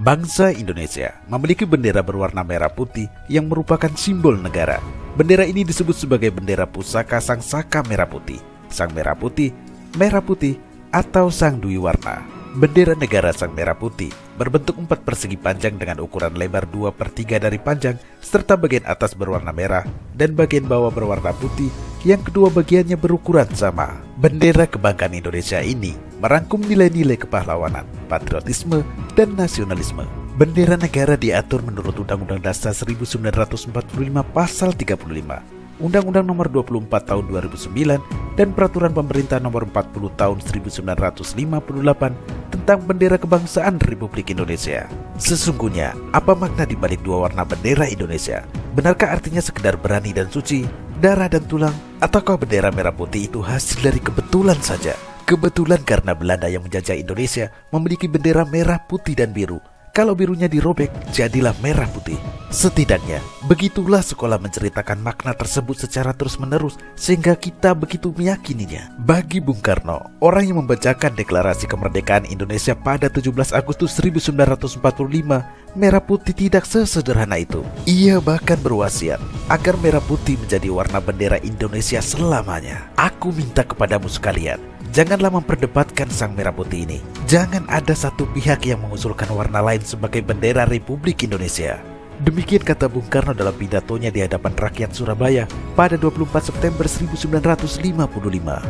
Bangsa Indonesia memiliki bendera berwarna merah putih yang merupakan simbol negara. Bendera ini disebut sebagai bendera pusaka Sang Saka Merah Putih, Sang Merah Putih, atau Sang Dwi Warna. Bendera negara Sang Merah Putih berbentuk 4 persegi panjang dengan ukuran lebar 2/3 dari panjang, serta bagian atas berwarna merah dan bagian bawah berwarna putih yang kedua bagiannya berukuran sama. Bendera kebanggaan Indonesia ini merangkum nilai-nilai kepahlawanan, patriotisme, dan nasionalisme. Bendera negara diatur menurut Undang-Undang Dasar 1945 Pasal 35, Undang-Undang Nomor 24 Tahun 2009, dan Peraturan Pemerintah Nomor 40 Tahun 1958 tentang Bendera Kebangsaan Republik Indonesia. Sesungguhnya, apa makna di balik dua warna bendera Indonesia? Benarkah artinya sekedar berani dan suci, darah dan tulang? Ataukah bendera merah putih itu hasil dari kebetulan saja? Kebetulan karena Belanda yang menjajah Indonesia memiliki bendera merah, putih, dan biru. Kalau birunya dirobek, jadilah merah putih. Setidaknya, begitulah sekolah menceritakan makna tersebut secara terus-menerus, sehingga kita begitu meyakininya. Bagi Bung Karno, orang yang membacakan Deklarasi Kemerdekaan Indonesia pada 17 Agustus 1945, merah putih tidak sesederhana itu. Ia bahkan berwasiat agar merah putih menjadi warna bendera Indonesia selamanya. Aku minta kepadamu sekalian, janganlah memperdebatkan Sang Merah Putih ini. Jangan ada satu pihak yang mengusulkan warna lain sebagai bendera Republik Indonesia. Demikian kata Bung Karno dalam pidatonya di hadapan rakyat Surabaya pada 24 September 1955.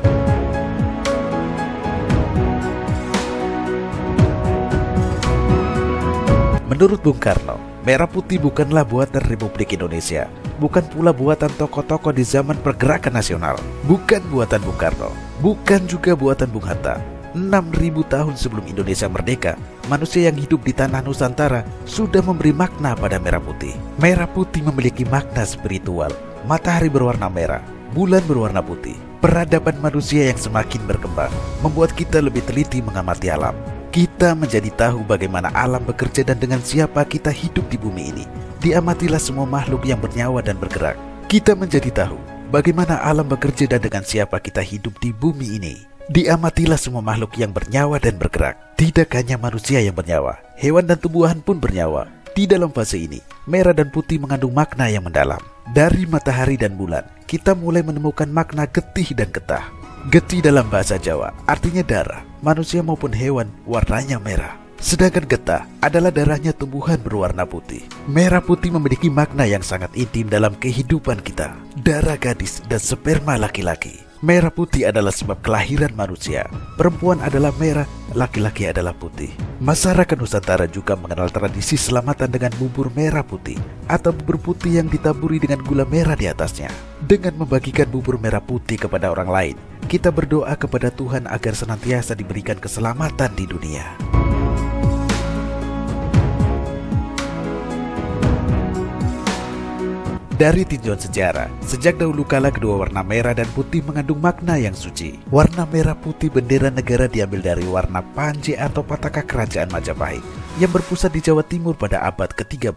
Menurut Bung Karno, merah putih bukanlah buatan Republik Indonesia, bukan pula buatan tokoh-tokoh di zaman pergerakan nasional, bukan buatan Bung Karno, bukan juga buatan Bung Hatta. 6.000 tahun sebelum Indonesia merdeka, manusia yang hidup di tanah Nusantara sudah memberi makna pada merah putih. Merah putih memiliki makna spiritual. Matahari berwarna merah, bulan berwarna putih. Peradaban manusia yang semakin berkembang membuat kita lebih teliti mengamati alam. Kita menjadi tahu bagaimana alam bekerja dan dengan siapa kita hidup di bumi ini. Diamatilah semua makhluk yang bernyawa dan bergerak. Kita menjadi tahu bagaimana alam bekerja dan dengan siapa kita hidup di bumi ini. Diamatilah semua makhluk yang bernyawa dan bergerak. Tidak hanya manusia yang bernyawa, hewan dan tumbuhan pun bernyawa. Di dalam fase ini, merah dan putih mengandung makna yang mendalam. Dari matahari dan bulan, kita mulai menemukan makna getih dan getah. Getih dalam bahasa Jawa artinya darah, manusia maupun hewan warnanya merah. Sedangkan getah adalah darahnya tumbuhan berwarna putih. Merah putih memiliki makna yang sangat intim dalam kehidupan kita. Darah gadis dan sperma laki-laki. Merah putih adalah sebab kelahiran manusia. Perempuan adalah merah, laki-laki adalah putih. Masyarakat Nusantara juga mengenal tradisi selamatan dengan bubur merah putih atau bubur putih yang ditaburi dengan gula merah di atasnya. Dengan membagikan bubur merah putih kepada orang lain, kita berdoa kepada Tuhan agar senantiasa diberikan keselamatan di dunia. Dari tinjauan sejarah, sejak dahulu kala kedua warna merah dan putih mengandung makna yang suci. Warna merah putih bendera negara diambil dari warna Panji atau Pataka Kerajaan Majapahit yang berpusat di Jawa Timur pada abad ke-13.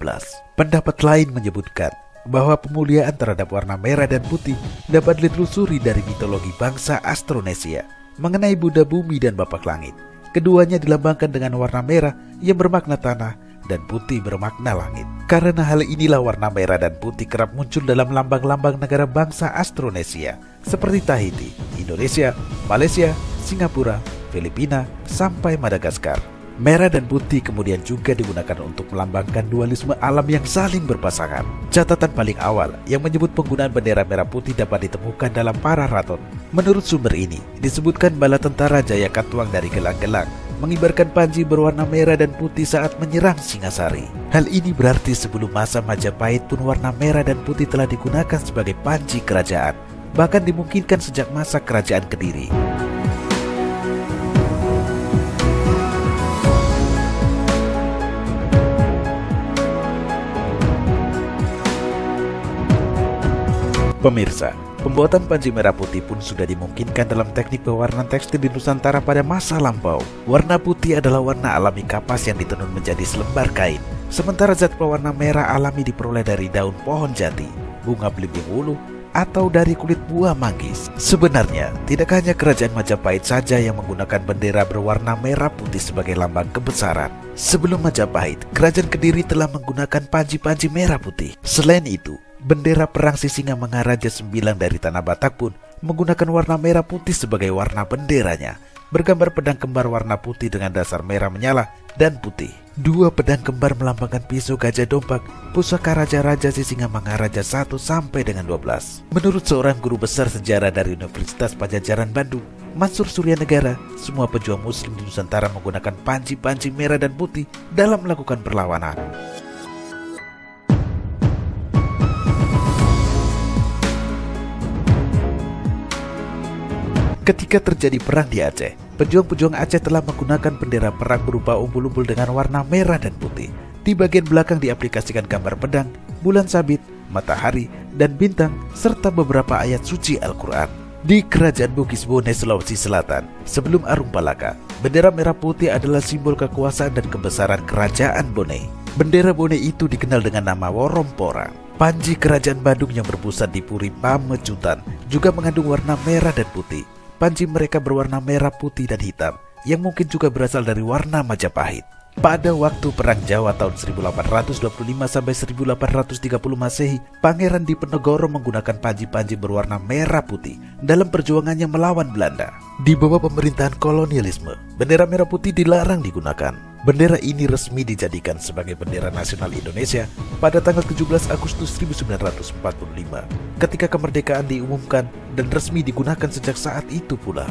Pendapat lain menyebutkan bahwa pemuliaan terhadap warna merah dan putih dapat ditelusuri dari mitologi bangsa Austronesia mengenai Buddha Bumi dan Bapak Langit. Keduanya dilambangkan dengan warna merah yang bermakna tanah dan putih bermakna langit. Karena hal inilah warna merah dan putih kerap muncul dalam lambang-lambang negara bangsa Austronesia seperti Tahiti, Indonesia, Malaysia, Singapura, Filipina, sampai Madagaskar. Merah dan putih kemudian juga digunakan untuk melambangkan dualisme alam yang saling berpasangan. Catatan paling awal yang menyebut penggunaan bendera merah putih dapat ditemukan dalam para raton. Menurut sumber ini, disebutkan bala tentara Jayakatwang dari Gelang-Gelang mengibarkan panji berwarna merah dan putih saat menyerang Singasari. Hal ini berarti sebelum masa Majapahit pun warna merah dan putih telah digunakan sebagai panji kerajaan. Bahkan dimungkinkan sejak masa kerajaan Kediri. Pemirsa, pembuatan panji merah putih pun sudah dimungkinkan dalam teknik pewarnaan tekstil di Nusantara pada masa lampau. Warna putih adalah warna alami kapas yang ditenun menjadi selembar kain. Sementara zat pewarna merah alami diperoleh dari daun pohon jati, bunga belimbing ulu, atau dari kulit buah manggis. Sebenarnya, tidak hanya kerajaan Majapahit saja yang menggunakan bendera berwarna merah putih sebagai lambang kebesaran. Sebelum Majapahit, kerajaan Kediri telah menggunakan panji-panji merah putih. Selain itu, bendera perang Sisingamangaraja IX dari Tanah Batak pun menggunakan warna merah putih sebagai warna benderanya, bergambar pedang kembar warna putih dengan dasar merah menyala dan putih. Dua pedang kembar melambangkan pisau gajah dompak, pusaka raja-raja Sisingamangaraja 1 sampai dengan 12. Menurut seorang guru besar sejarah dari Universitas Padjadjaran Bandung, Mansur Suryanegara, semua pejuang muslim di Nusantara menggunakan panji-panji merah dan putih dalam melakukan perlawanan. Ketika terjadi perang di Aceh, pejuang-pejuang Aceh telah menggunakan bendera perang berupa umbul-umbul dengan warna merah dan putih. Di bagian belakang diaplikasikan gambar pedang, bulan sabit, matahari, dan bintang, serta beberapa ayat suci Al-Quran. Di Kerajaan Bugis Bone, Sulawesi Selatan, sebelum Arum Palaka, bendera merah putih adalah simbol kekuasaan dan kebesaran Kerajaan Bone. Bendera Bone itu dikenal dengan nama Worompora. Panji Kerajaan Bandung yang berpusat di Puri Pamecutan juga mengandung warna merah dan putih. Panji mereka berwarna merah, putih, dan hitam, yang mungkin juga berasal dari warna Majapahit. Pada waktu Perang Jawa tahun 1825 sampai 1830 Masehi, Pangeran Diponegoro menggunakan panji-panji berwarna merah putih dalam perjuangannya melawan Belanda. Di bawah pemerintahan kolonialisme, bendera merah putih dilarang digunakan. Bendera ini resmi dijadikan sebagai bendera nasional Indonesia pada tanggal 17 Agustus 1945 ketika kemerdekaan diumumkan dan resmi digunakan sejak saat itu pula.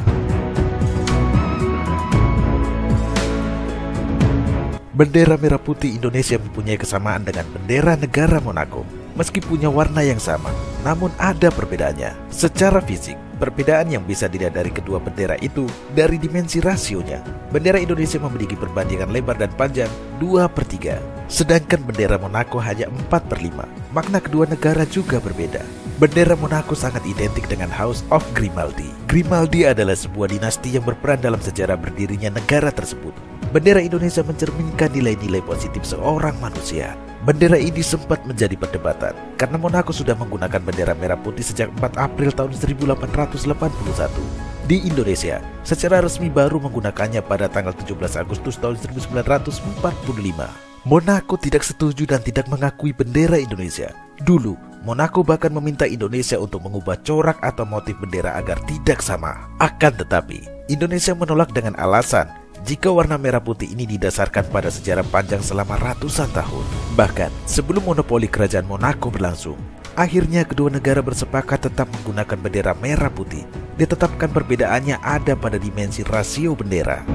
Bendera merah putih Indonesia mempunyai kesamaan dengan bendera negara Monaco. Meski punya warna yang sama, namun ada perbedaannya. Secara fisik, perbedaan yang bisa dilihat dari kedua bendera itu dari dimensi rasionya. Bendera Indonesia memiliki perbandingan lebar dan panjang 2/3, sedangkan bendera Monaco hanya 4/5. Makna kedua negara juga berbeda. Bendera Monaco sangat identik dengan House of Grimaldi. Grimaldi adalah sebuah dinasti yang berperan dalam sejarah berdirinya negara tersebut. Bendera Indonesia mencerminkan nilai-nilai positif seorang manusia. Bendera ini sempat menjadi perdebatan karena Monaco sudah menggunakan bendera merah putih sejak 4 April tahun 1881. Di Indonesia, secara resmi baru menggunakannya pada tanggal 17 Agustus tahun 1945. Monaco tidak setuju dan tidak mengakui bendera Indonesia. Dulu, Monaco bahkan meminta Indonesia untuk mengubah corak atau motif bendera agar tidak sama. Akan tetapi, Indonesia menolak dengan alasan jika warna merah putih ini didasarkan pada sejarah panjang selama ratusan tahun. Bahkan, sebelum monopoli kerajaan Monaco berlangsung, akhirnya kedua negara bersepakat tetap menggunakan bendera merah putih. Ditetapkan perbedaannya ada pada dimensi rasio bendera.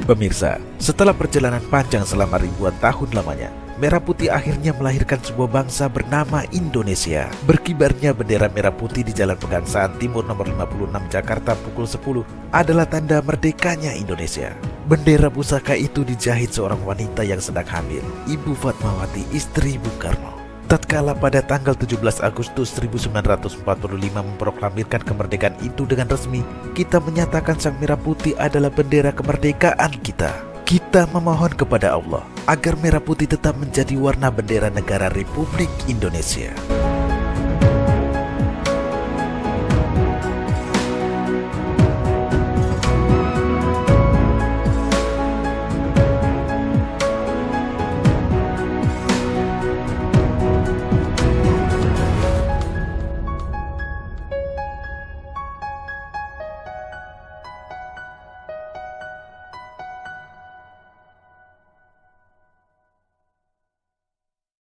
Pemirsa, setelah perjalanan panjang selama ribuan tahun lamanya, merah putih akhirnya melahirkan sebuah bangsa bernama Indonesia. Berkibarnya bendera merah putih di Jalan Pegangsaan Timur nomor 56 Jakarta pukul 10 adalah tanda merdekanya Indonesia. Bendera pusaka itu dijahit seorang wanita yang sedang hamil, Ibu Fatmawati, istri Bung Karno. Tatkala pada tanggal 17 Agustus 1945 memproklamirkan kemerdekaan itu dengan resmi, kita menyatakan sang merah putih adalah bendera kemerdekaan kita. Kita memohon kepada Allah agar merah putih tetap menjadi warna bendera negara Republik Indonesia.